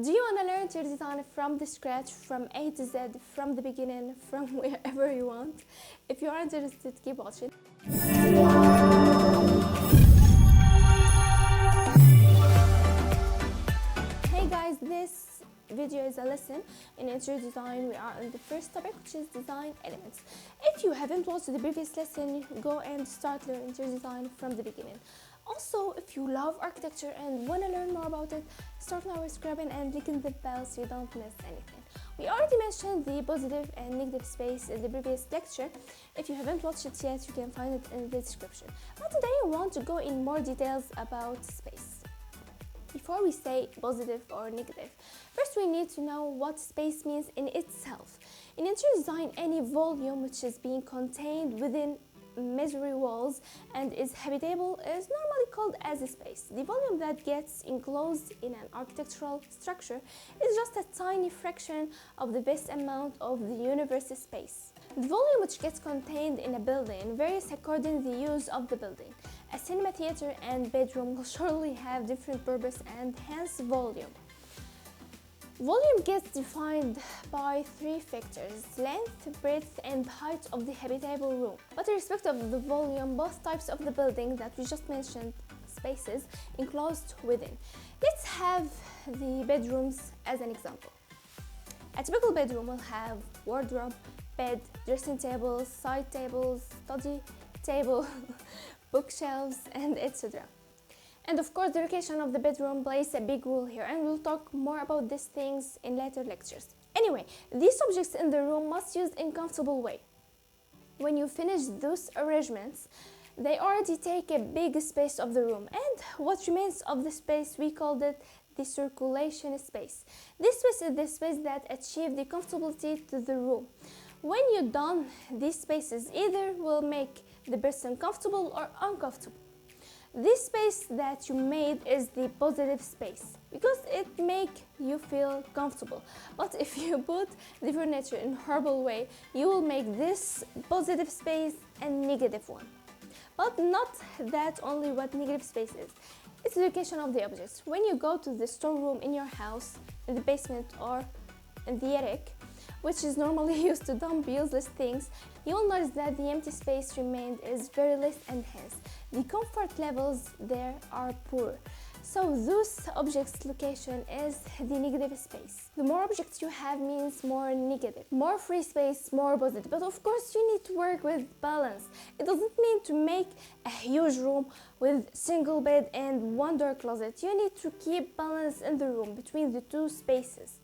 Do you want to learn to design from the scratch, from A to Z, from the beginning, from wherever you want? If you are interested, keep watching. Hey guys, this video is a lesson in interior design. We are on the first topic, which is design elements. If you haven't watched the previous lesson, go and start learning interior design from the beginning. Also, if you love architecture and want to learn more about it, start now subscribing and clicking the bell so you don't miss anything. We already mentioned the positive and negative space in the previous lecture. If you haven't watched it yet, you can find it in the description. But today I want to go in more details about space. Before we say positive or negative, first we need to know what space means in itself. In interior design, any volume which is being contained within measuring walls and is habitable is normally called as a space. The volume that gets enclosed in an architectural structure is just a tiny fraction of the vast amount of the universe space. The volume which gets contained in a building varies according to the use of the building. A cinema theater and bedroom will surely have different purpose and hence volume. Volume gets defined by three factors: length, breadth, and height of the habitable room. But irrespective of the volume, both types of the building that we just mentioned, spaces enclosed within. Let's have the bedrooms as an example. A typical bedroom will have wardrobe, bed, dressing tables, side tables, study table, bookshelves, and etc. And of course, the location of the bedroom plays a big role here, and we'll talk more about these things in later lectures. Anyway, these objects in the room must be used in a comfortable way. When you finish those arrangements, they already take a big space of the room, and what remains of the space, we called it the circulation space. This space is the space that achieves the comfortability to the room. When you're done, these spaces either will make the person comfortable or uncomfortable. This space that you made is the positive space because it makes you feel comfortable. But if you put the furniture in a horrible way, you will make this positive space a negative one. But not that only what negative space is. It's the location of the objects. When you go to the storeroom in your house, in the basement or in the attic, which is normally used to dump useless things, you will notice that the empty space remained is very less and hence the comfort levels there are poor. So those objects location is the negative space. The more objects you have means more negative. More free space, more positive. But of course you need to work with balance. It doesn't mean to make a huge room with single bed and one door closet. You need to keep balance in the room between the two spaces.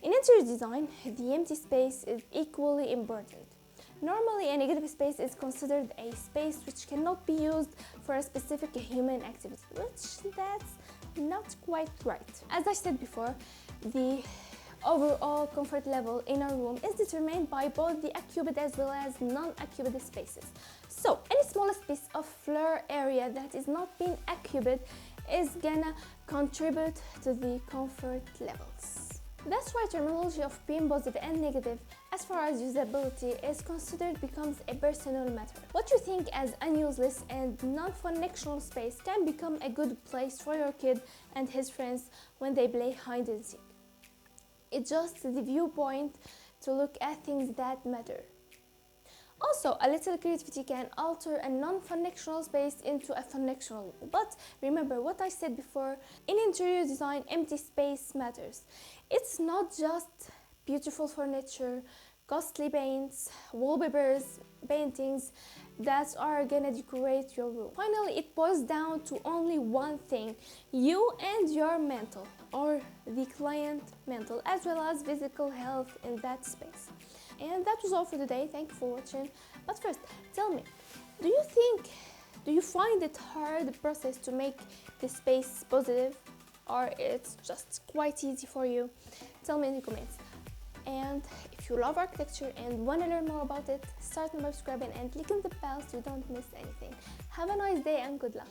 In interior design, the empty space is equally important. Normally, a negative space is considered a space which cannot be used for a specific human activity, which that's not quite right. As I said before, the overall comfort level in a room is determined by both the occupied as well as non-occupied spaces. So, any smallest piece of floor area that is not being occupied is gonna contribute to the comfort levels. That's why terminology of being positive and negative as far as usability is considered becomes a personal matter. What you think as unuseless and non-functional space can become a good place for your kid and his friends when they play hide and seek. It's just the viewpoint to look at things that matter. Also, a little creativity can alter a non-functional space into a functional one. But remember what I said before, in interior design, empty space matters. It's not just beautiful furniture, costly paints, wallpapers, paintings that are gonna decorate your room. Finally, it boils down to only one thing: you and your mental or the client mental as well as physical health in that space. And that was all for today. Thank you for watching. But first, tell me, do you find it hard process to make the space positive, or it's just quite easy for you? Tell me in the comments. And if you love architecture and want to learn more about it, start by subscribing and clicking the bell so you don't miss anything. Have a nice day and good luck.